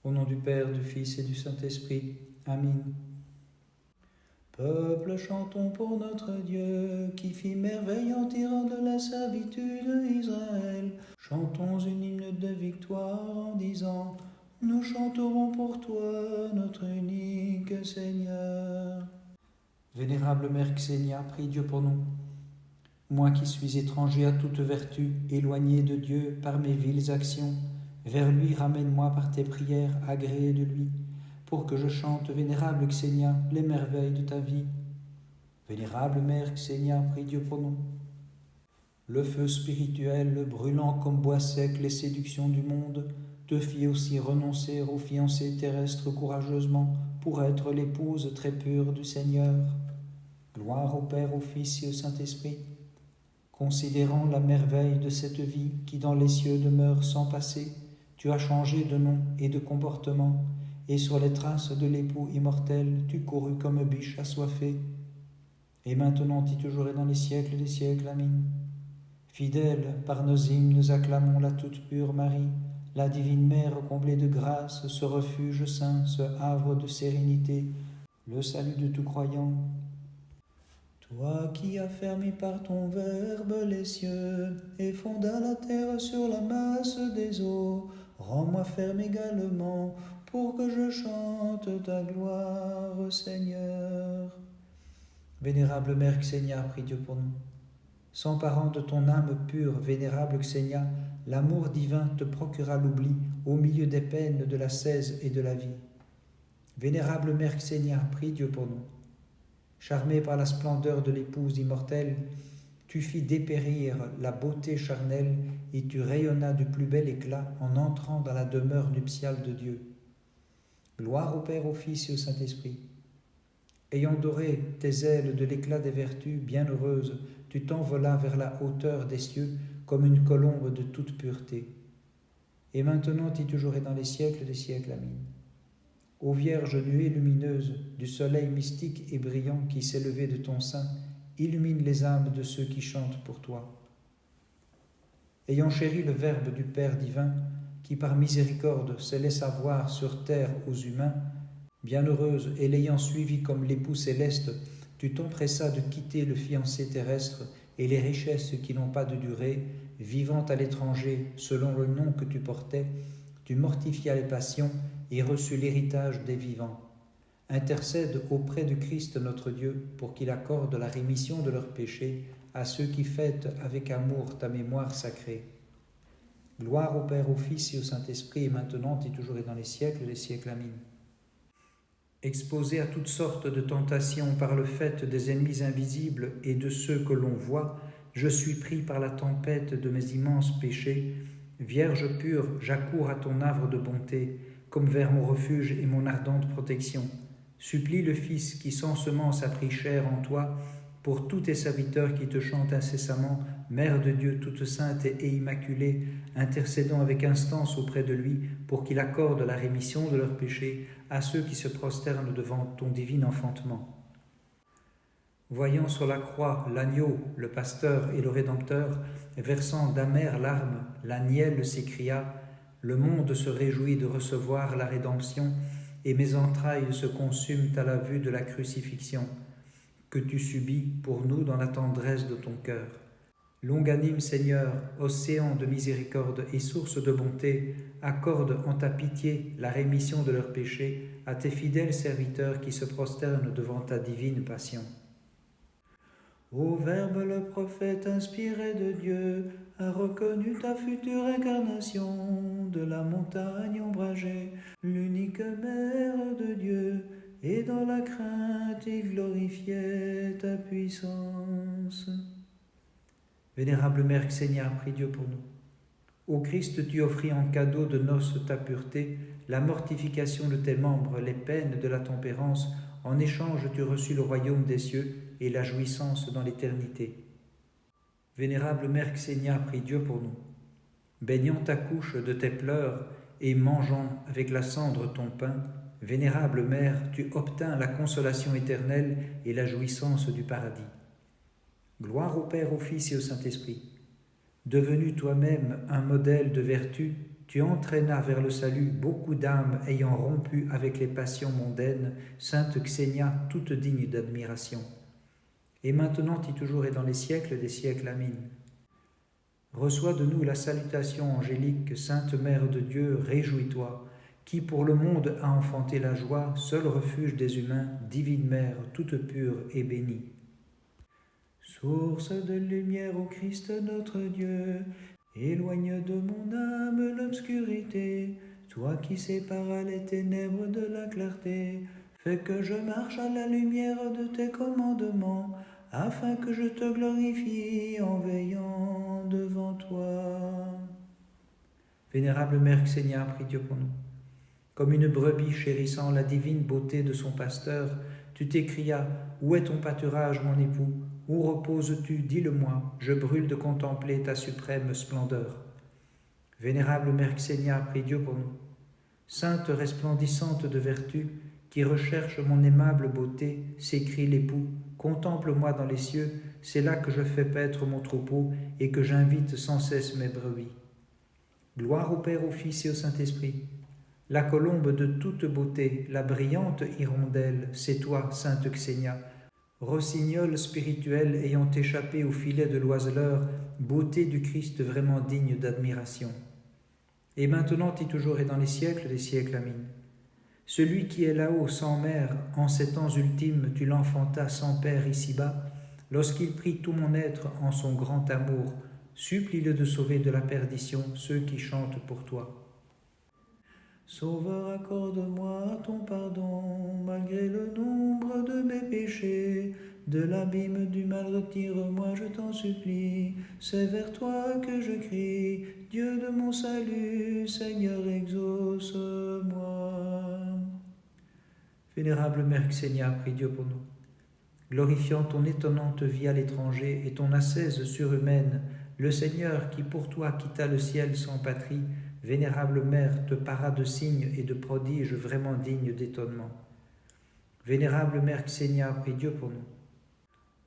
Au nom du Père, du Fils et du Saint-Esprit. Amen. Peuple, chantons pour notre Dieu, qui fit merveille en tirant de la servitude Israël. Chantons une hymne de victoire en disant: nous chanterons pour toi, notre unique Seigneur. Vénérable Mère Xénia, prie Dieu pour nous. Moi qui suis étranger à toute vertu, éloigné de Dieu par mes viles actions, vers lui ramène-moi par tes prières, agréé de lui, pour que je chante, vénérable Xénia, les merveilles de ta vie. Vénérable Mère Xénia, prie Dieu pour nous. Le feu spirituel, brûlant comme bois sec les séductions du monde, te fit aussi renoncer aux fiancés terrestres courageusement pour être l'épouse très pure du Seigneur. Gloire au Père, au Fils et au Saint-Esprit. Considérant la merveille de cette vie qui dans les cieux demeure sans passé, tu as changé de nom et de comportement, et sur les traces de l'époux immortel, tu courus comme biche assoiffée. Et maintenant et toujours et dans les siècles des siècles. Amen. Fidèles, par nos hymnes, nous acclamons la toute pure Marie, la divine Mère comblée de grâce, ce refuge saint, ce havre de sérénité, le salut de tout croyant. Toi qui as fermé par ton verbe les cieux et fonda la terre sur la masse des eaux, rends-moi ferme également pour que je chante ta gloire, Seigneur. Vénérable Mère Xénia, prie Dieu pour nous. S'emparant de ton âme pure, vénérable Xénia, l'amour divin te procura l'oubli au milieu des peines de l'ascèse et de la vie. Vénérable Mère Xénia, prie Dieu pour nous. Charmée par la splendeur de l'épouse immortelle, tu fis dépérir la beauté charnelle et tu rayonnas du plus bel éclat en entrant dans la demeure nuptiale de Dieu. Gloire au Père, au Fils et au Saint-Esprit. Ayant doré tes ailes de l'éclat des vertus, bienheureuse, tu t'envolas vers la hauteur des cieux comme une colombe de toute pureté. Et maintenant et toujours et dans les siècles des siècles. Amen. Ô Vierge nuée lumineuse, du soleil mystique et brillant qui s'est levé de ton sein, illumine les âmes de ceux qui chantent pour toi. Ayant chéri le Verbe du Père divin, qui par miséricorde se laissa voir sur terre aux humains, bienheureuse, et l'ayant suivi comme l'époux céleste, tu t'empressas de quitter le fiancé terrestre et les richesses qui n'ont pas de durée, vivant à l'étranger selon le nom que tu portais, tu mortifias les passions et reçus l'héritage des vivants. Intercède auprès de Christ notre Dieu pour qu'il accorde la rémission de leurs péchés à ceux qui fêtent avec amour ta mémoire sacrée. Gloire au Père, au Fils et au Saint-Esprit, et maintenant et toujours et dans les siècles des siècles. Amen. Exposé à toutes sortes de tentations par le fait des ennemis invisibles et de ceux que l'on voit, je suis pris par la tempête de mes immenses péchés. Vierge pure, j'accours à ton havre de bonté, comme vers mon refuge et mon ardente protection. Supplie le Fils qui sans semence a pris chair en toi, pour tous tes serviteurs qui te chantent incessamment, Mère de Dieu toute sainte et immaculée, intercédant avec instance auprès de lui, pour qu'il accorde la rémission de leurs péchés à ceux qui se prosternent devant ton divin enfantement. Voyant sur la croix l'agneau, le pasteur et le Rédempteur, versant d'amères larmes, la nielle s'écria: le monde se réjouit de recevoir la rédemption, et mes entrailles se consument à la vue de la crucifixion que tu subis pour nous dans la tendresse de ton cœur. Longanime Seigneur, océan de miséricorde et source de bonté, accorde en ta pitié la rémission de leurs péchés à tes fidèles serviteurs qui se prosternent devant ta divine passion. Ô Verbe, le prophète inspiré de Dieu, a reconnu ta future incarnation de la montagne ombragée, l'unique Mère de Dieu, et dans la crainte il glorifiait ta puissance. Vénérable Mère Xénia, prie Dieu pour nous. Ô Christ, tu offris en cadeau de noces ta pureté, la mortification de tes membres, les peines de la tempérance. En échange, tu reçus le royaume des cieux et la jouissance dans l'éternité. Vénérable Mère Xénia, prie Dieu pour nous. Baignant ta couche de tes pleurs et mangeant avec la cendre ton pain, Vénérable Mère, tu obtins la consolation éternelle et la jouissance du paradis. Gloire au Père, au Fils et au Saint-Esprit. Devenu toi-même un modèle de vertu, tu entraînas vers le salut beaucoup d'âmes ayant rompu avec les passions mondaines, sainte Xénia, toute digne d'admiration. Et maintenant et toujours et dans les siècles des siècles. Amin. Reçois de nous la salutation angélique, Sainte Mère de Dieu, réjouis-toi, qui pour le monde a enfanté la joie, seul refuge des humains, divine Mère, toute pure et bénie. Source de lumière au Christ notre Dieu, éloigne de mon âme l'obscurité, toi qui séparas les ténèbres de la clarté, fais que je marche à la lumière de tes commandements, afin que je te glorifie en veillant devant toi. Vénérable Mère Xénia, prie Dieu pour nous. Comme une brebis chérissant la divine beauté de son pasteur, tu t'écrias, « Où est ton pâturage, mon époux? Où reposes-tu? Dis-le-moi, je brûle de contempler ta suprême splendeur. » Vénérable Mère Xénia, prie Dieu pour nous. Sainte resplendissante de vertu, qui recherche mon aimable beauté, s'écrie l'époux, « Contemple-moi dans les cieux, c'est là que je fais paître mon troupeau et que j'invite sans cesse mes brebis. » Gloire au Père, au Fils et au Saint-Esprit. La colombe de toute beauté, la brillante hirondelle, c'est toi, Sainte Xénia, rossignol spirituel ayant échappé au filet de l'oiseleur, beauté du Christ vraiment digne d'admiration. Et maintenant et toujours et dans les siècles des siècles. Amin. Celui qui est là-haut sans mère, en ces temps ultimes, tu l'enfantas sans père ici-bas, lorsqu'il prit tout mon être en son grand amour, supplie-le de sauver de la perdition ceux qui chantent pour toi. Sauveur, accorde-moi ton pardon, malgré le nombre de mes péchés. De l'abîme du mal retire-moi, je t'en supplie. C'est vers toi que je crie, Dieu de mon salut, Seigneur, exauce-moi. Vénérable Mère Xénia, prie Dieu pour nous. Glorifiant ton étonnante vie à l'étranger et ton ascèse surhumaine, le Seigneur qui pour toi quitta le ciel sans patrie, Vénérable Mère, te para de signes et de prodiges vraiment dignes d'étonnement. Vénérable Mère Xénia, prie Dieu pour nous.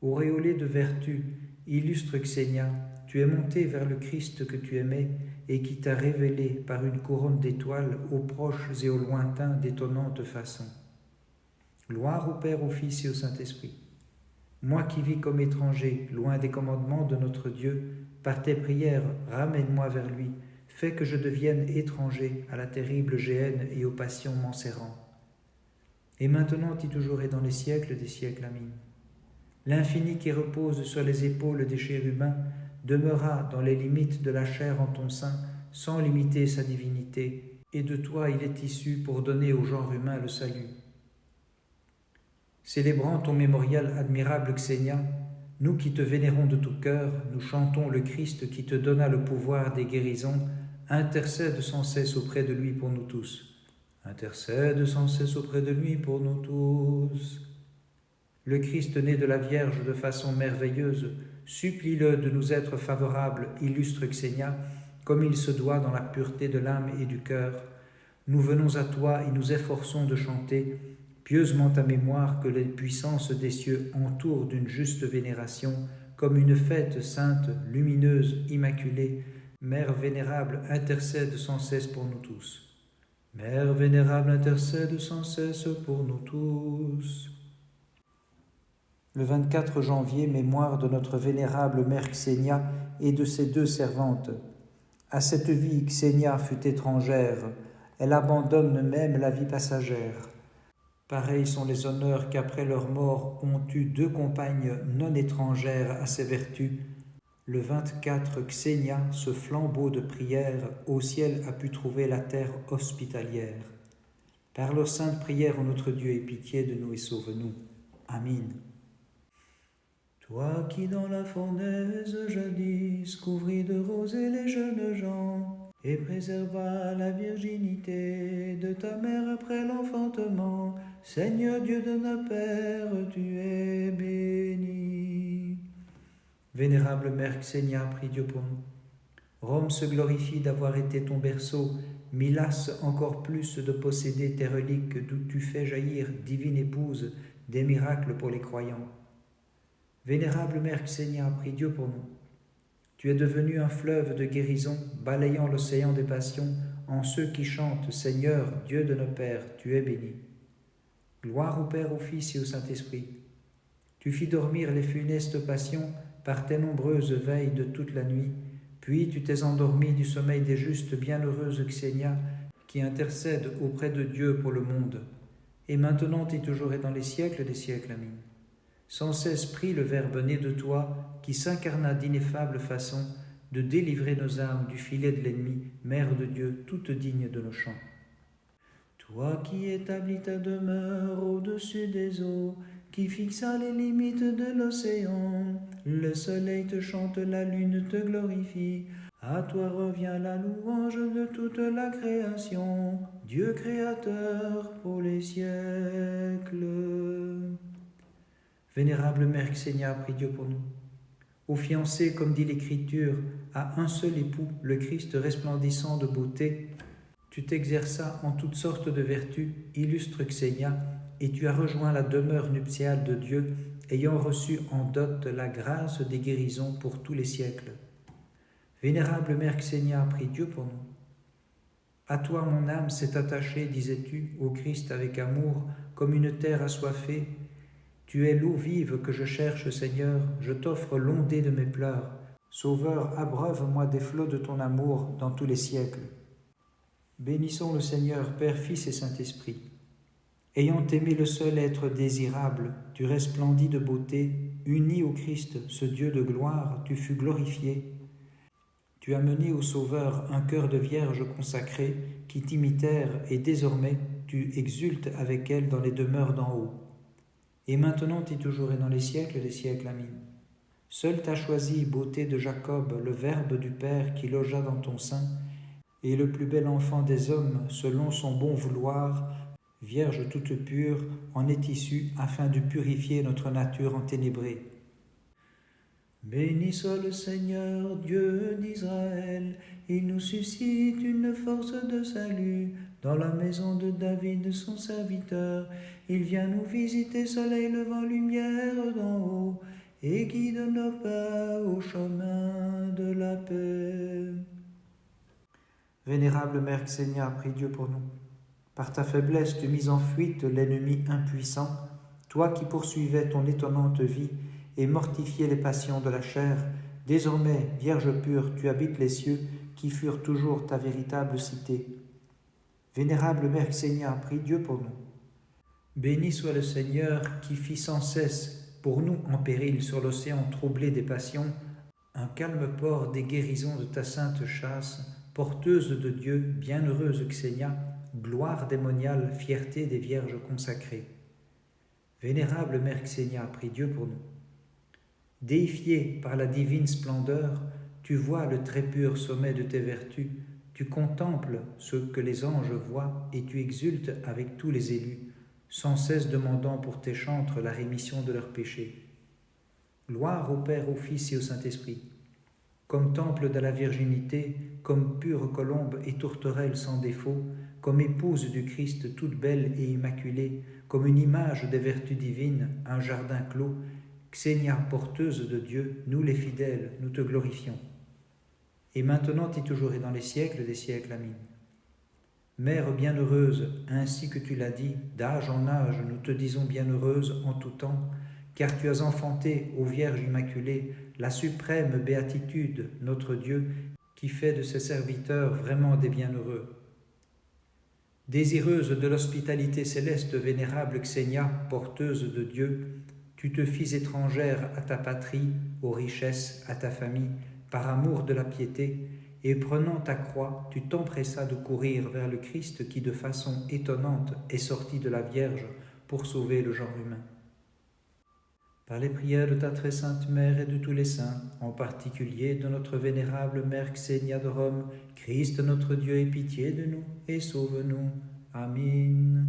Auréolée de vertu, illustre Xénia, tu es montée vers le Christ que tu aimais et qui t'a révélé par une couronne d'étoiles aux proches et aux lointains d'étonnantes façons. Gloire au Père, au Fils et au Saint-Esprit. Moi qui vis comme étranger, loin des commandements de notre Dieu, par tes prières, ramène-moi vers lui, fais que je devienne étranger à la terrible géhenne et aux passions m'enserrant. Et maintenant et toujours et dans les siècles des siècles. Amin. L'infini qui repose sur les épaules des chérubins demeura dans les limites de la chair en ton sein, sans limiter sa divinité, et de toi il est issu pour donner au genre humain le salut. Célébrant ton mémorial admirable Xénia, nous qui te vénérons de tout cœur, nous chantons le Christ qui te donna le pouvoir des guérisons, intercède sans cesse auprès de lui pour nous tous. Intercède sans cesse auprès de lui pour nous tous. Le Christ né de la Vierge de façon merveilleuse, supplie-le de nous être favorable, illustre Xénia, comme il se doit dans la pureté de l'âme et du cœur. Nous venons à toi et nous efforçons de chanter pieusement ta mémoire que les puissances des cieux entourent d'une juste vénération, comme une fête sainte, lumineuse, immaculée. Mère vénérable, intercède sans cesse pour nous tous. Mère vénérable, intercède sans cesse pour nous tous. Le 24 janvier, mémoire de notre vénérable Mère Xénia et de ses deux servantes. À cette vie, Xénia fut étrangère, elle abandonne même la vie passagère. Pareils sont les honneurs qu'après leur mort ont eu deux compagnes non étrangères à ces vertus. Le 24 Xénia, ce flambeau de prière, au ciel a pu trouver la terre hospitalière. Par leur sainte prière, ô notre Dieu, aie pitié de nous et sauve-nous. Amin. Toi qui dans la fournaise jadis couvris de rosée les jeunes gens, et préserva la virginité de ta mère après l'enfantement, Seigneur Dieu de nos pères, tu es béni. Vénérable Mère Xénia, prie Dieu pour nous. Rome se glorifie d'avoir été ton berceau, Milas encore plus de posséder tes reliques d'où tu fais jaillir, divine épouse, des miracles pour les croyants. Vénérable Mère Xénia, prie Dieu pour nous. Tu es devenue un fleuve de guérison, balayant l'océan des passions, en ceux qui chantent « Seigneur, Dieu de nos pères, tu es béni ». Gloire au Père, au Fils et au Saint-Esprit. Tu fis dormir les funestes passions par tes nombreuses veilles de toute la nuit, puis tu t'es endormi du sommeil des justes, bienheureuse Xénia, qui intercède auprès de Dieu pour le monde, et maintenant et toujours et dans les siècles des siècles. Amen. Sans cesse prie le Verbe né de toi, qui s'incarna d'ineffable façon, de délivrer nos âmes du filet de l'ennemi, Mère de Dieu, toute digne de nos chants. Toi qui établis ta demeure au-dessus des eaux, qui fixa les limites de l'océan, le soleil te chante, la lune te glorifie. À toi revient la louange de toute la création, Dieu créateur pour les siècles. Vénérable Mère Xénia, prie Dieu pour nous. Aux fiancés, comme dit l'Écriture, à un seul époux, le Christ resplendissant de beauté, tu t'exerças en toutes sortes de vertus, illustre Xénia, et tu as rejoint la demeure nuptiale de Dieu, ayant reçu en dot la grâce des guérisons pour tous les siècles. Vénérable Mère Xénia, prie Dieu pour nous. À toi mon âme s'est attachée, disais-tu, au Christ avec amour, comme une terre assoiffée. Tu es l'eau vive que je cherche, Seigneur, je t'offre l'ondée de mes pleurs. Sauveur, abreuve-moi des flots de ton amour dans tous les siècles. Bénissons le Seigneur, Père, Fils et Saint-Esprit. Ayant aimé le seul être désirable, tu resplendis de beauté, uni au Christ, ce Dieu de gloire, tu fus glorifié. Tu as mené au Sauveur un cœur de vierge consacrée qui t'imitèrent, et désormais tu exultes avec elle dans les demeures d'en haut. Et maintenant et toujours et dans les siècles des siècles. Amen. Seul t'as choisi, beauté de Jacob, le Verbe du Père qui logea dans ton sein, et le plus bel enfant des hommes, selon son bon vouloir, Vierge toute pure, en est issue afin de purifier notre nature enténébrée. Béni soit le Seigneur, Dieu d'Israël, il nous suscite une force de salut. Dans la maison de David, son serviteur, il vient nous visiter, soleil levant, lumière d'en haut, et guide nos pas au chemin de la paix. Vénérable Mère Xénia, prie Dieu pour nous. Par ta faiblesse, tu mis en fuite l'ennemi impuissant, toi qui poursuivais ton étonnante vie et mortifiais les passions de la chair. Désormais, Vierge pure, tu habites les cieux, qui furent toujours ta véritable cité. Vénérable Mère Xénia, prie Dieu pour nous. Béni soit le Seigneur qui fit sans cesse pour nous en péril sur l'océan troublé des passions, un calme port des guérisons de ta sainte chasse, porteuse de Dieu, bienheureuse Xénia, gloire démoniale, fierté des vierges consacrées. Vénérable Mère Xénia, prie Dieu pour nous. Déifiée par la divine splendeur, tu vois le très pur sommet de tes vertus, tu contemples ce que les anges voient et tu exultes avec tous les élus, sans cesse demandant pour tes chantres la rémission de leurs péchés. Gloire au Père, au Fils et au Saint-Esprit. Comme temple de la virginité, comme pure colombe et tourterelle sans défaut, comme épouse du Christ toute belle et immaculée, comme une image des vertus divines, un jardin clos, Xénia, porteuse de Dieu, nous les fidèles, nous te glorifions. Et maintenant et toujours et dans les siècles des siècles. Amen. Mère bienheureuse, ainsi que tu l'as dit, d'âge en âge, nous te disons bienheureuse en tout temps, car tu as enfanté, ô Vierge Immaculée, la suprême béatitude, notre Dieu, qui fait de ses serviteurs vraiment des bienheureux. Désireuse de l'hospitalité céleste, vénérable Xénia, porteuse de Dieu, tu te fis étrangère à ta patrie, aux richesses, à ta famille, par amour de la piété, et prenant ta croix, tu t'empressas de courir vers le Christ qui, de façon étonnante, est sorti de la Vierge pour sauver le genre humain. Par les prières de ta très sainte Mère et de tous les saints, en particulier de notre vénérable Mère Xénia de Rome, Christ notre Dieu ait pitié de nous et sauve-nous. Amen.